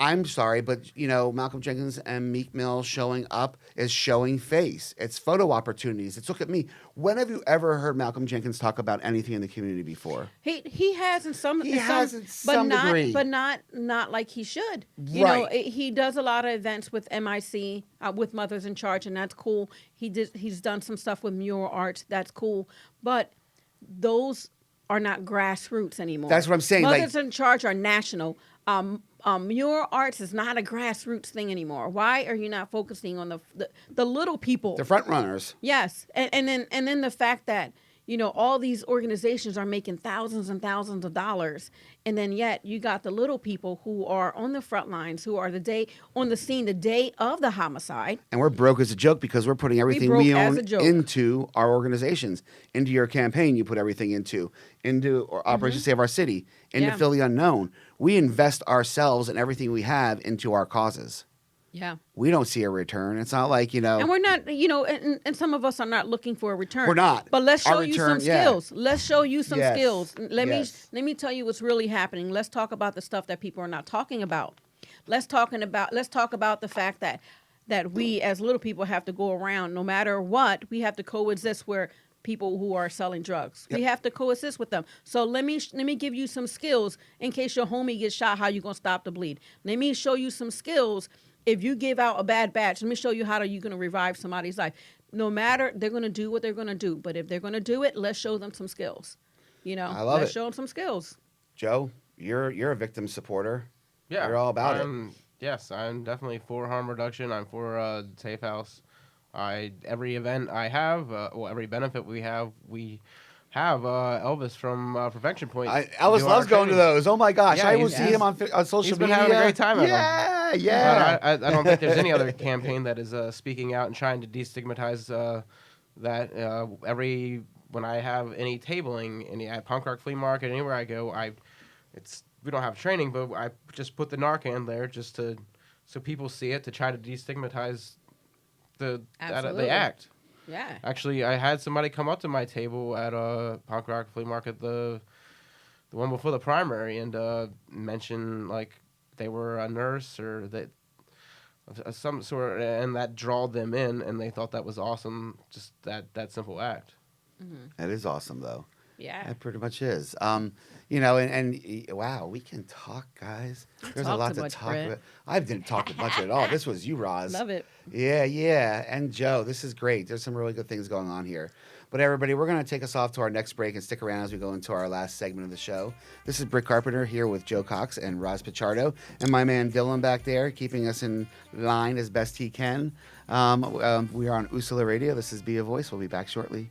I'm sorry, but, you know, Malcolm Jenkins and Meek Mill showing up is showing face. It's photo opportunities. It's look at me. When have you ever heard Malcolm Jenkins talk about anything in the community before? He has in some He has in but some not degree. but not like he should. You know, Right. he does a lot of events with MIC with Mothers in Charge, and that's cool. He's done some stuff with mural arts. That's cool, but those are not grassroots anymore. That's what I'm saying, like- Mothers in Charge are national. mural arts is not a grassroots thing anymore. Why are you not focusing on the little people? The front runners. Yes, and then the fact that all these organizations are making thousands and thousands of dollars, and then yet you got the little people who are on the front lines, who are on the scene the day of the homicide. And we're broke as a joke because we're putting everything broke we as own a joke. into our organizations, into your campaign. You put everything into Operation Save Our City, into Yeah. Fill the Unknown. We invest ourselves and everything we have into our causes. Yeah. We don't see a return. It's not like, And we're not, and some of us are not looking for a return. We're not. But let's Our show you return, some yeah. skills. Let's show you some Yes. skills. Let Yes. me tell you what's really happening. Let's talk about the stuff that people are not talking about. Let's talk about the fact that we as little people have to go around no matter what. We have to coexist where people who are selling drugs. We have to coexist with them. So let me give you some skills in case your homie gets shot, how you going to stop the bleed. Let me show you some skills. If you give out a bad batch, let me show you how you're going to revive somebody's life. No matter, they're going to do what they're going to do. But if they're going to do it, let's show them some skills. I love let's it. show them some skills. Joe, you're a victim supporter. Yeah, You're all about it. Yes, I'm definitely for harm reduction. I'm for Safe House. Every event I have, every benefit we have Elvis from Perfection Point. Elvis do loves our going to training. those. Oh my gosh, Yeah, I will he's- see him on social he's been media. having a great time at them. Yeah, yeah. But I don't think there's any other campaign that is speaking out and trying to destigmatize that. When I have any tabling, at Punk Rock Flea Market, anywhere I go, we don't have training, but I just put the Narcan there just so people see it, to try to destigmatize the Absolutely. act. Yeah. Actually, I had somebody come up to my table at Punk Rock Flea Market, the one before the primary, and mention like they were a nurse or that some sort, and that drawed them in, and they thought that was awesome. Just that simple act. That is awesome, though. Yeah. It pretty much is. Wow, we can talk, guys. There's a talk lot too to much, talk Brett. about. I didn't talk much at all. This was you, Roz. Love it. Yeah. And Joe, this is great. There's some really good things going on here. But everybody, we're going to take us off to our next break and stick around as we go into our last segment of the show. This is Britt Carpenter here with Joe Cox and Roz Pichardo, and my man Dylan back there, keeping us in line as best he can. We are on Usula Radio. This is Be a Voice. We'll be back shortly.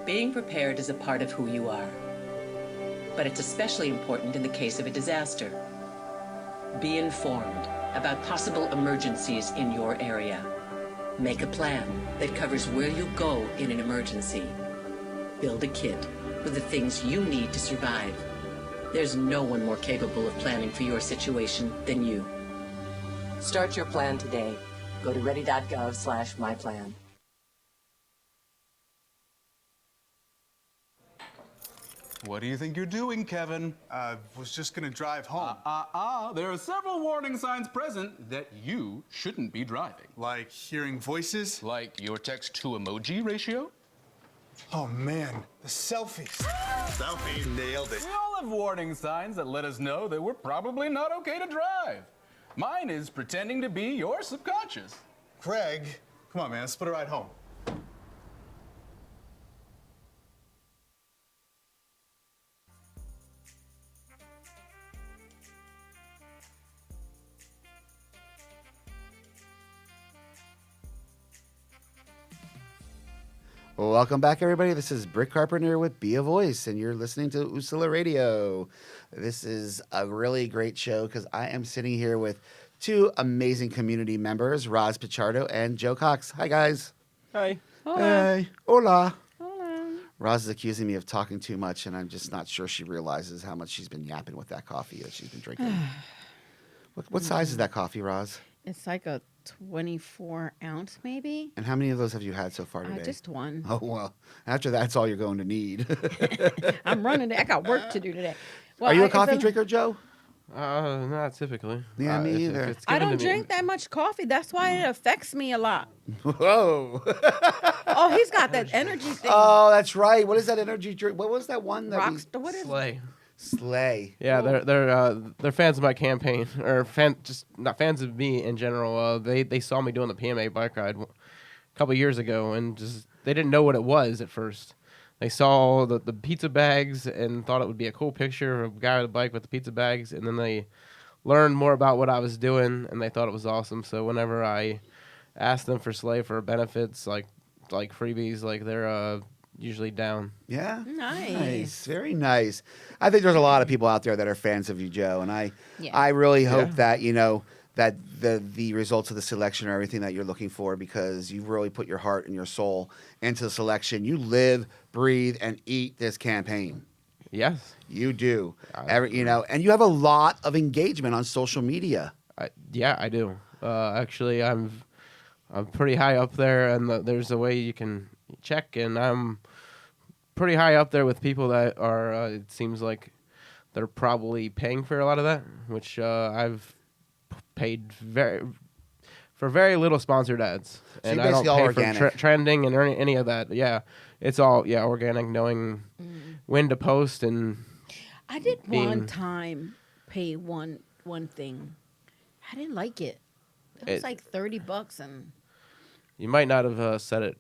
Being prepared is a part of who you are, but it's especially important in the case of a disaster. Be informed about possible emergencies in your area. Make a plan that covers where you'll go in an emergency. Build a kit with the things you need to survive. There's no one more capable of planning for your situation than you. Start your plan today. Go to ready.gov/myplan. What do you think you're doing, Kevin? Was just gonna drive home. There are several warning signs present that you shouldn't be driving. Like hearing voices? Like your text-to-emoji ratio? Oh man, the selfies. Selfie, nailed it. We all have warning signs that let us know that we're probably not okay to drive. Mine is pretending to be your subconscious. Craig, come on man, let's put a ride home. Well, welcome back, everybody. This is Britt Carpenter with Be a Voice, and you're listening to Usula Radio. This is a really great show because I am sitting here with two amazing community members, Roz Pichardo and Joe Cox. Hi, guys. Hi. Hey. Hola. Hola. Roz is accusing me of talking too much, and I'm just not sure she realizes how much she's been yapping with that coffee that she's been drinking. What size is that coffee, Roz? It's like a 24 ounce, maybe. And how many of those have you had so far today? Just one. Oh, well, after that's all you're going to need. I'm running. I got work to do today. Well, Are you a it's coffee drinker, Joe? Not typically. Yeah, me either. it's I given don't to me- drink that much coffee. That's why it affects me a lot. Whoa. Oh, he's got that energy thing. Oh, that's right. What is that energy drink? What was that one that Rockstar. What is Slay. Slay. Yeah, they're fans of my campaign, or just not fans of me in general. They saw me doing the PMA bike ride a couple years ago, and just they didn't know what it was at first. They saw the pizza bags and thought it would be a cool picture of a guy with a bike with the pizza bags, and then they learned more about what I was doing, and they thought it was awesome. So whenever I asked them for Slay for benefits, like freebies, like they're usually down. Yeah. Nice. Very nice. I think there's a lot of people out there that are fans of you, Joe, and I really hope that, that the results of the selection are everything that you're looking for, because you've really put your heart and your soul into the selection. You live, breathe, and eat this campaign. Yes. You do. And you have a lot of engagement on social media. I do. Actually, I'm pretty high up there, and there's a way you can check, and I'm pretty high up there with people that are, it seems like they're probably paying for a lot of that, which I've paid for very little sponsored ads. So and you're I don't basically all pay organic. for trending and any of that. Yeah, it's all organic, knowing when to post. And I did one time pay one thing. I didn't like it. It was like $30, and you might not have said it.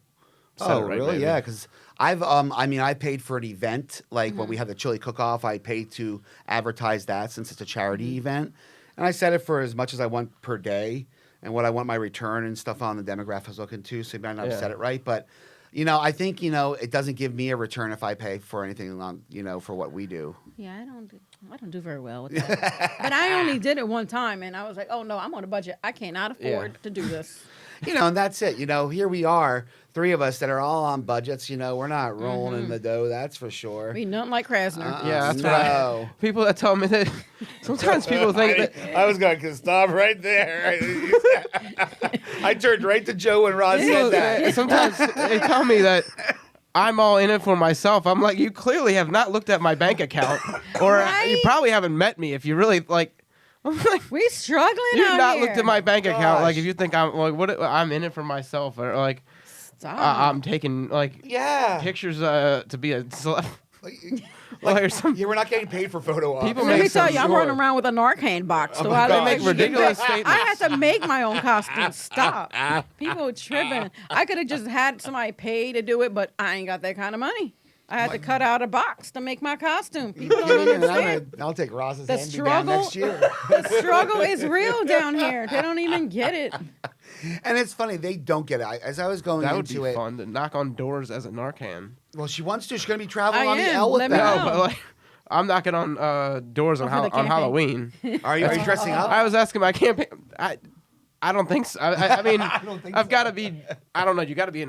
Oh, right, really? maybe. Yeah, because I paid for an event, like when we had the chili cook-off, I paid to advertise that since it's a charity event. And I set it for as much as I want per day and what I want my return and stuff on the demographic I was looking to, so you might not have said it right. But, I think, it doesn't give me a return if I pay for anything on, for what we do. yeah, I don't do very well with that. But I only did it one time, and I was like, oh no, I'm on a budget. I cannot afford to do this. And that's it. Here we are, three of us that are all on budgets. We're not rolling in the dough, that's for sure. Be nothing like Krasner. Yeah, that's no. what people that tell me that sometimes people think that I was going to stop right there. I turned right to Joe when Ross said that. sometimes they tell me that I'm all in it for myself. I'm like, you clearly have not looked at my bank account, or Right? you probably haven't met me. If you really like, I'm like, We struggling you've out not here. looked at my bank account. Like, Gosh. if you think I'm like, what I'm in it for myself, or like, Stop. I'm taking like Yeah. pictures to be a celeb. Or some, Yeah, we're not getting paid for photo ops. People Let me make tell some you, I'm sure. running around with a Narcan box. So my I gosh. make ridiculous I statements. had to make my own costume. Stop. People tripping. I could have just had somebody pay to do it, but I ain't got that kind of money. I had to cut out a box to make my costume. People don't understand. I'll take Ross's The hand me down struggle- next year. The struggle is real down here. They don't even get it. And it's funny, they don't get it. As I was going That would into be it, fun to knock on doors as a Narcan. well, she wants to. She's going to be traveling I on the am. L with Let me them. know. No, but like, I'm knocking on doors on, Oh, for the on campaign. Halloween. Are you dressing up? I was asking my campaign. I don't think so. I mean, don't think I've so. got to be. I don't know. You got to be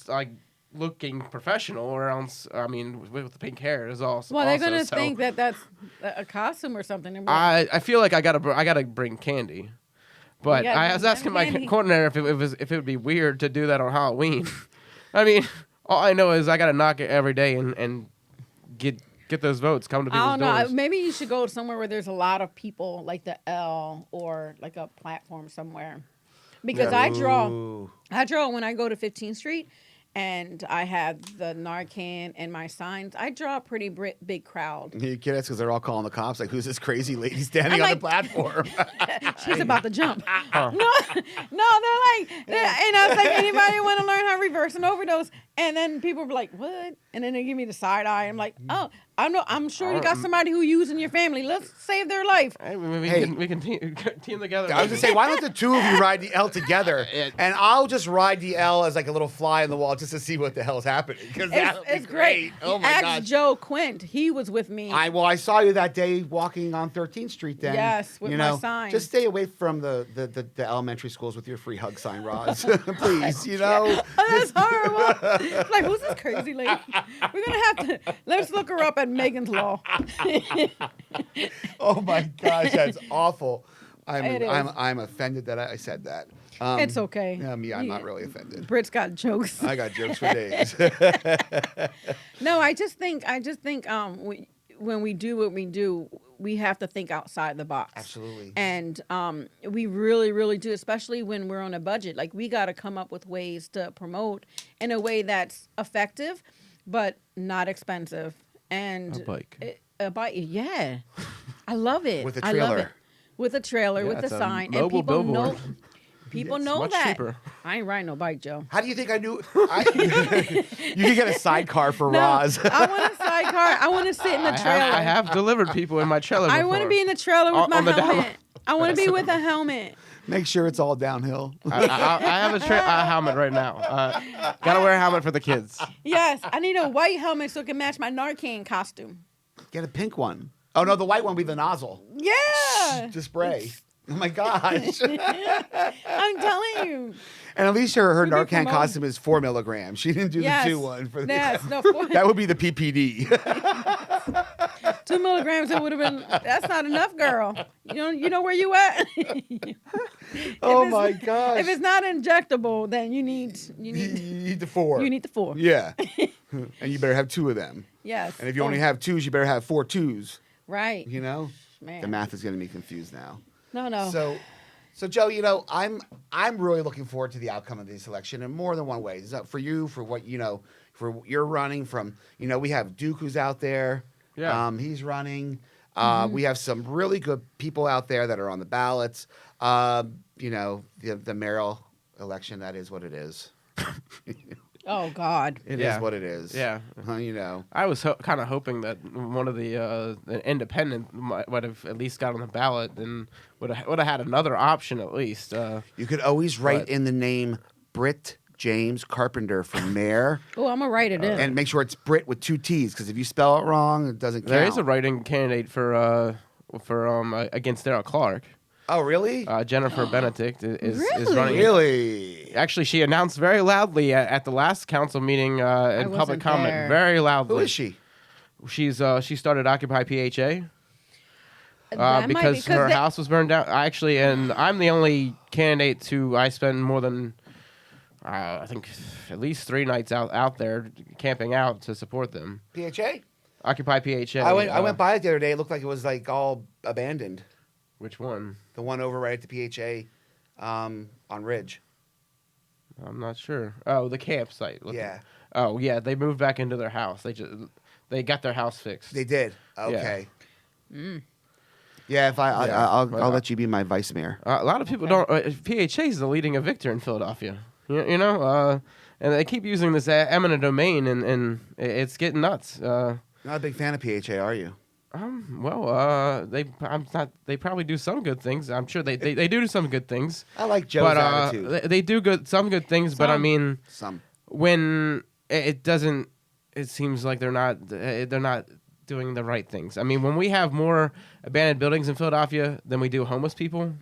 like looking professional, or else. I mean, with the pink hair is all. Well, they're also, gonna so think that that's a costume or something. And I feel like I gotta bring candy. But gotta I bring was asking my candy. coordinator if it would be weird to do that on Halloween. I mean, all I know is I gotta knock it every day and get those votes. Come to people's I don't know. doors. Maybe you should go somewhere where there's a lot of people, like the L or like a platform somewhere. Because I draw when I go to 15th Street, and I have the Narcan and my signs. I draw a pretty big crowd. You kidding? That's because they're all calling the cops. Like, who's this crazy lady standing I'm on the like- platform? She's about to jump. No, they're like, and I was like, anybody want to learn how to reverse an overdose? And then people were like, what? And then they give me the side eye. I'm like, oh, I'm sure you got somebody who you use in your family. Let's save their life. Hey, we Hey. can team together. I was gonna say, why don't the two of you ride the L together, and I'll just ride the L as like a little fly on the wall just to see what the hell's happening, because that would be It's great. Oh my Ask gosh! Joe Quint. He was with me. I saw you that day walking on 13th Street. Then Yes, with my sign. Just stay away from the elementary schools with your free hug sign, Roz. Please, Oh, that's horrible. It's like, who's this crazy lady? We're gonna have to let's look her up at Megan's Law. Oh my gosh, that's awful. It is. I'm offended that I said that. It's okay. Yeah, I'm not really offended. Britt's got jokes. I got jokes for days. No, I just think when we do what we do, we have to think outside the box. Absolutely. And we really, really do, especially when we're on a budget. Like, we got to come up with ways to promote in a way that's effective, but not expensive. And A bike. A bike, yeah. I love it. With a I love trailer. it. With a trailer, Yeah, with a it's a sign, and mobile people know. billboard. People Yes. know Much that. cheaper. I ain't riding no bike, Joe. How do you think I knew? You could get a sidecar for No, Roz. I want a sidecar. I want to sit in the trailer. I have delivered people in my trailer before. I want to be in the trailer with my On the helmet. I want to be with a helmet. Make sure it's all downhill. I have a helmet right now. Gotta wear a helmet for the kids. Yes, I need a white helmet so it can match my Narcan costume. Get a pink one. Oh no, the white one will be the nozzle Yeah, to spray. Oh my gosh! I'm telling you. And at least her We be Narcan promoting. costume is 4 milligrams. She didn't do Yes. the 2 one for the. Yes, no, That would be the PPD. 2 milligrams. It would have been. That's not enough, girl. You know where you at. Oh it's- my gosh! If it's not injectable, then you need you need the 4. you need the 4. Yeah, and you better have 2 of them. Yes. And if you only have 2s, you better have 4 2s. right. You know, Man. the math is going to be confused now. No. So Joe, I'm really looking forward to the outcome of this election in more than one way. So for you, for what for what you're running from, we have Duke who's out there. Yeah. He's running. Mm-hmm. We have some really good people out there that are on the ballots. The mayoral election, that is what it is. Oh God. It is Yeah. what it is. Yeah. I was kind of hoping that one of the independent might have at least got on the ballot and would have had another option at least. You could always write But- in the name Britt James Carpenter for mayor. Oh, I'm gonna write it in. And make sure it's Brit with 2 T's, because if you spell it wrong, it doesn't count. There is a writing candidate for against Darrell Clark. Oh, really? Jennifer Benedict is Really? running. Really? Actually, she announced very loudly at the last council meeting in public wasn't comment. there. Very loudly. Who is she? She started Occupy PHA. That might be Because her they- house was burned down. And I'm the only candidate I spend more than I think at least 3 nights out there camping out to support them. PHA? Occupy PHA. I went by it the other day. It looked like it was like all abandoned. Which one? The one over right at the PHA on Ridge. I'm not sure. Oh, the campsite. Yeah. Oh yeah, they moved back into their house. They got their house fixed. They did. Okay. Yeah, if I'll let you be my vice mayor. A lot of people don't. PHA is the leading evictor in Philadelphia. And they keep using this eminent domain, and it's getting nuts. Not a big fan of PHA, are you? They probably do some good things. I'm sure they do some good things. I like Joe's But attitude. they do some good things. But I mean, Some. when it doesn't, it seems like they're not doing the right things. I mean, when we have more abandoned buildings in Philadelphia than we do homeless people,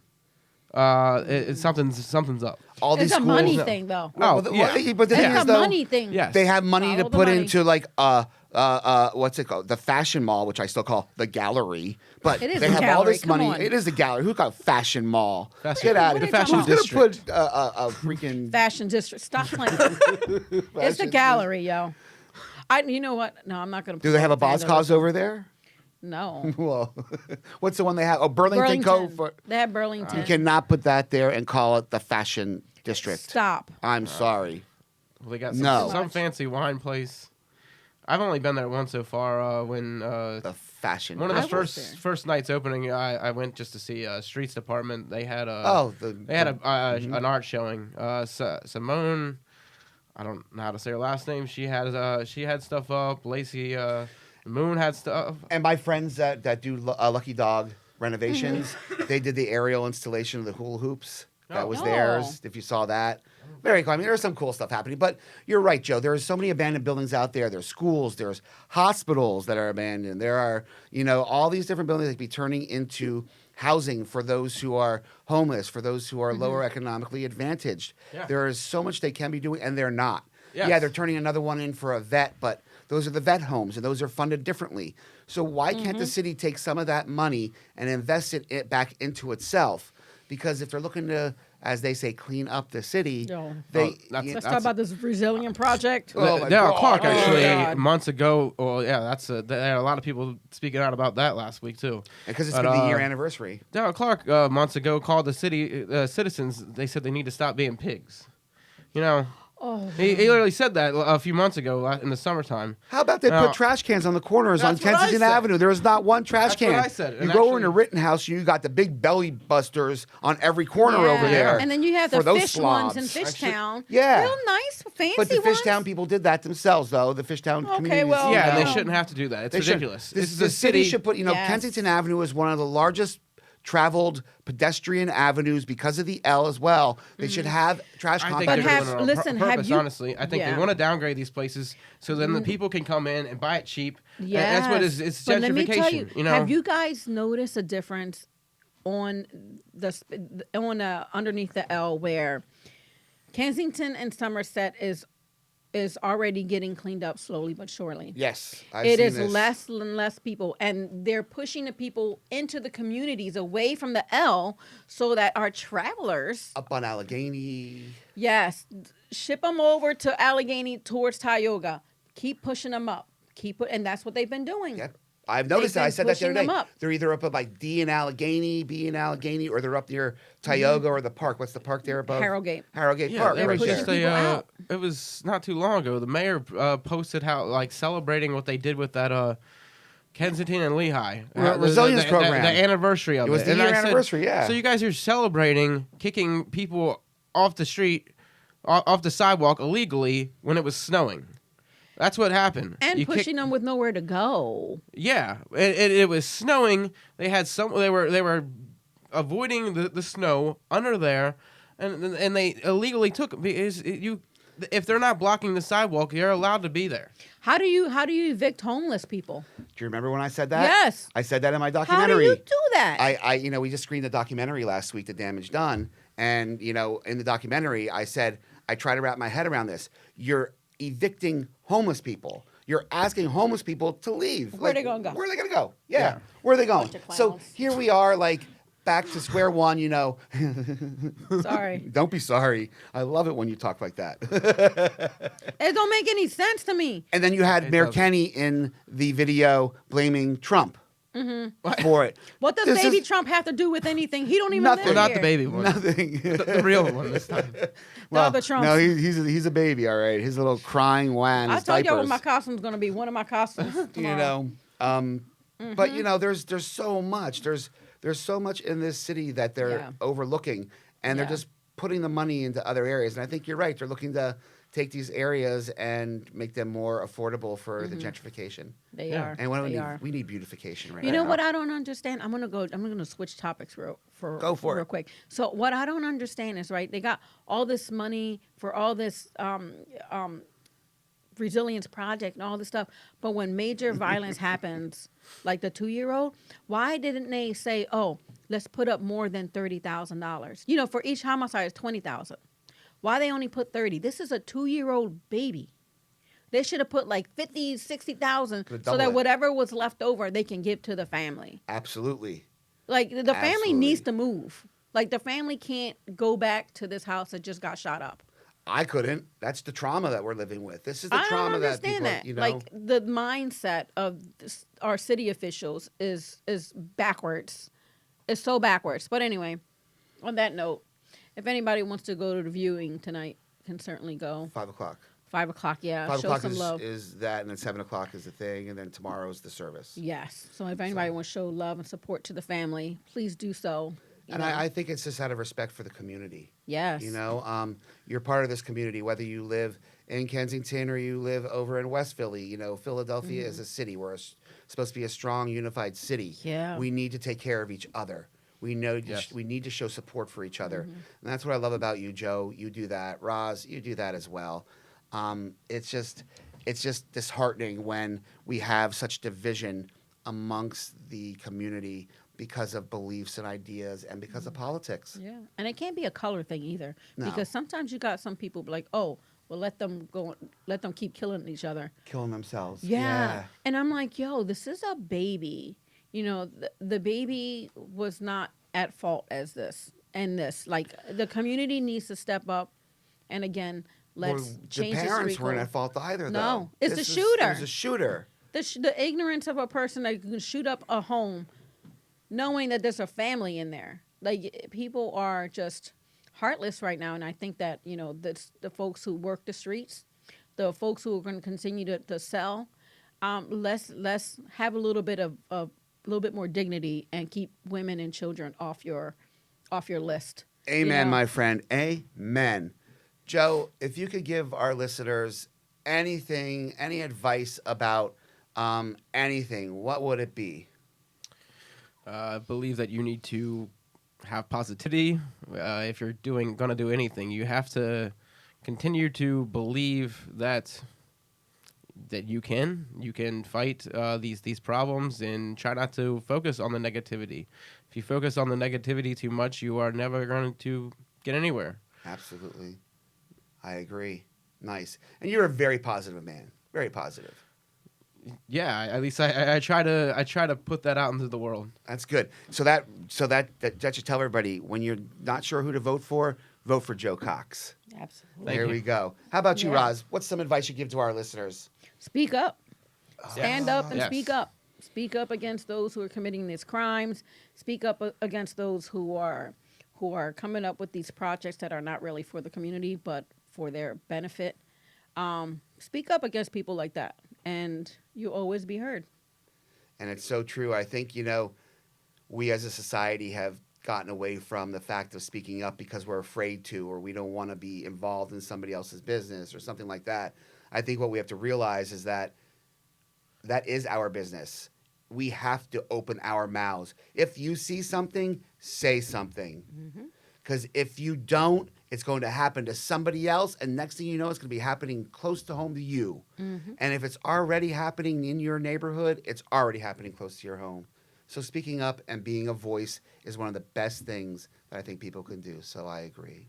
something's up. All these It's a schools. money thing, though. Oh, But yeah. but the thing It's is, a though, money thing. Yes. they have money to Follow the put money. into like what's it called? The fashion mall, which I still call the gallery. But It is they a have all gallery, this come money. on. It is a gallery. Who got fashion mall? Fashion- Get out of What here. are you talking Who's about? gonna put a freaking Fashion district. Stop playing. It's the fashion- gallery, yo. You know what? No, I'm not gonna. Do they have a promote Boscov's vandalism. over there? No. Well, what's the one they have? Oh, Burlington Cove. They have Burlington. You cannot put that there and call it the fashion district. Stop. I'm sorry. Well, they got No. some fancy wine place. I've only been there once so far. When The fashion. one of I the was there. first nights opening, I went just to see Streets Department. They had an art showing. Simone, I don't know how to say her last name. She had stuff up. Lacey Moon had stuff. And my friends that do Lucky Dog renovations, they did the aerial installation of the hula hoops. That was Oh. theirs. If you saw that, very cool. I mean, there's some cool stuff happening. But you're right, Joe. There are so many abandoned buildings out there. There's schools. There's hospitals that are abandoned. There are all these different buildings that could be turning into housing for those who are homeless, for those who are lower economically advantaged. Yeah. There is so much they can be doing, and they're not. Yes. Yeah, they're turning another one in for a vet, but those are the vet homes, and those are funded differently. So why can't the city take some of that money and invest it back into itself? Because if they're looking to, as they say, clean up the city, No. they. that's- Let's talk about this resilient project. Oh, my Darrell God. Clark Oh, actually God. months ago. Well, yeah, there had a lot of people speaking out about that last week too. Because it's But, been the year anniversary. Darrell Clark months ago called the city citizens. They said they need to stop being pigs. Oh, He literally said that a few months ago in the summertime. How about they Now- put trash cans on the corners on That's what I Kensington said. Avenue? There is not one trash That's can. what I said. You And go actually- into Rittenhouse, you got the big belly busters on every corner over yeah. there. And then you have for the those fish ones in slobs. Fishtown. Yeah. Real nice, fancy But the ones. Fishtown people did that themselves, though. The Fishtown Okay, communities. well, Yeah, and they no. shouldn't have to do that. It's They should. ridiculous. This, This is the a city city. should put, Yes. Kensington Avenue is one of the largest traveled pedestrian avenues because of the L as well. They should have trash I think compactors. they're have- doing it on listen, have purpose, you- honestly. I think Yeah. they want to downgrade these places so then the people can come in and buy it cheap. And Yes. that's what it's But let me tell gentrification. you, know? have you guys noticed a difference on underneath the L where Kensington and Somerset is already getting cleaned up slowly but surely? Yes, I've It seen is this. less and less people, and they're pushing the people into the communities away from the L so that our travelers, Up on Allegheny. yes, ship them over to Allegheny towards Tioga. Keep pushing them up. And that's what they've been doing. Yep. I've noticed They've that. I been said that the other pushing day. them up. They're either up at like D in Allegheny, B in Allegheny, or they're up near Tioga or the park. What's the park there above? Harrogate. Harrogate Yeah, Park. there Right was pushing just there. people out. it was not too long ago. The mayor posted how like celebrating what they did with that Kensington and Lehigh Resilience program. the anniversary of it. It was the And year I said, anniversary, yeah. So you guys are celebrating kicking people off the street, off the sidewalk illegally when it was snowing. That's what happened. And You kick- pushing them with nowhere to go. Yeah, it was snowing. They had they were avoiding the snow under there, and they illegally took because if they're not blocking the sidewalk, you're allowed to be there. How do you evict homeless people? Do you remember when I said that? Yes. I said that in my How do documentary. you do that? we just screened the documentary last week, The Damage Done. And, in the documentary, I said, I try to wrap my head around this. You're evicting homeless people. You're asking homeless people to leave. Where they gonna go? Where are they going to go? Yeah. Where are they going? Bunch of So clowns. here we are, like, back to square one, Sorry. Don't be sorry. I love it when you talk like that. It don't make any sense to me. And then you had It Mayor doesn't. Kenny in the video blaming Trump for it. What does This baby is Trump have to do with anything? He don't even Nothing. live Well, not here. the baby one, nothing? the real one this time. other Trumps. No, he's a baby, all right. His little crying wan. I his told y'all what diapers. my costume's gonna be. One of my costumes tomorrow. But there's so much. There's so much in this city that they're Yeah. overlooking, and they're Yeah. just putting the money into other areas. And I think you're right. They're looking to take these areas and make them more affordable for the gentrification. They Yeah. are. And what they we are. need, we need beautification right You now. know what I don't understand? I'm gonna switch topics Go for real it. quick. So what I don't understand is they got all this money for all this resilience project and all this stuff, but when major violence happens, like the 2-year-old, why didn't they say, "Oh, let's put up more than $30,000"? For each homicide is $20,000. Why they only put 30? This is a 2-year-old baby. They should have put like 50, 60,000 so double that it. whatever was left over they can give to the family. Absolutely. Like the family Absolutely. needs to move. Like the family can't go back to this house that just got shot up. I couldn't. That's the trauma that we're living with. This is the I trauma don't that understand people, that. Like the mindset of our city officials is backwards. It's so backwards. But anyway, on that note, if anybody wants to go to the viewing tonight, can certainly go. 5 o'clock. 5 o'clock, yeah. 5 Show o'clock some love. is that, and then 7 o'clock is the thing, and then tomorrow's the service. Yes. So if anybody wants to show love and support to the family, please do so. You And know? I think it's just out of respect for the community. Yes. You're part of this community, whether you live in Kensington or you live over in West Philly. Philadelphia is a city. We're supposed to be a strong, unified city. Yeah. We need to take care of each other. We know Yes. we need to show support for each other. And that's what I love about you, Joe. You do that. Roz, you do that as well. It's just disheartening when we have such division amongst the community because of beliefs and ideas and because of politics. Yeah, and it can't be a color thing either, No. because sometimes you got some people like, oh, well, let them keep killing each other. Killing themselves. Yeah. And I'm like, yo, this is a baby. The baby was not at fault as this. Like, the community needs to step up, and again, let's Well, change the this parents weren't recall. at fault either, though. No, it's the It shooter. was a shooter. The ignorance of a person that can shoot up a home, knowing that there's a family in there. Like, people are just heartless right now, and I think that the folks who work the streets, the folks who are going to continue to sell, let's have a little bit of a little bit more dignity and keep women and children off your list. Amen, my friend. Amen. Joe, if you could give our listeners anything, any advice about anything, what would it be? I believe that you need to have positivity. If you're gonna do anything, you have to continue to believe that you can fight these problems, and try not to focus on the negativity. If you focus on the negativity too much, you are never going to get anywhere. Absolutely. I agree. Nice. And you're a very positive man. Very positive. Yeah, at least I try to put that out into the world. That's good. So that should tell everybody, when you're not sure who to vote for Joe Cox. Absolutely. There we go. How about you, Yeah. Roz? What's some advice you give to our listeners? Speak up. Stand up and Yes. speak up. Speak up against those who are committing these crimes. Speak up against those who are coming up with these projects that are not really for the community but for their benefit. Speak up against people like that, and you'll always be heard. And it's so true. I think, we as a society have gotten away from the fact of speaking up because we're afraid to, or we don't want to be involved in somebody else's business or something like that. I think what we have to realize is that is our business. We have to open our mouths. If you see something, say something. Because if you don't, it's going to happen to somebody else, and next thing you know, it's going to be happening close to home to you. And if it's already happening in your neighborhood, it's already happening close to your home. So speaking up and being a voice is one of the best things that I think people can do. So I agree.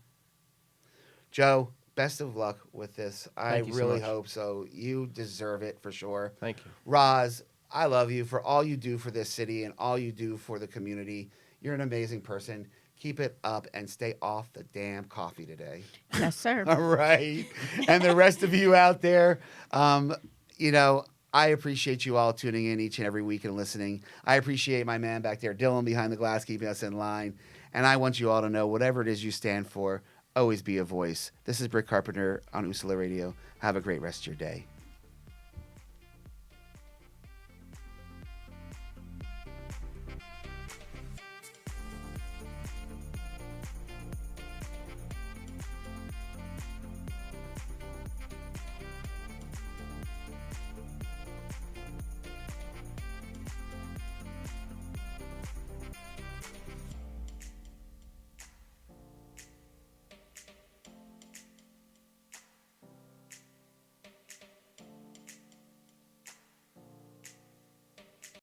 Joe, best of luck with this. I Thank you so really much. hope so. You deserve it for sure. Thank you. Roz, I love you for all you do for this city and all you do for the community. You're an amazing person. Keep it up and stay off the damn coffee today. Yes, sir. All right. And the rest of you out there, I appreciate you all tuning in each and every week and listening. I appreciate my man back there, Dylan, behind the glass, keeping us in line. And I want you all to know, whatever it is you stand for, always be a voice. This is Brick Carpenter on Usula Radio. Have a great rest of your day.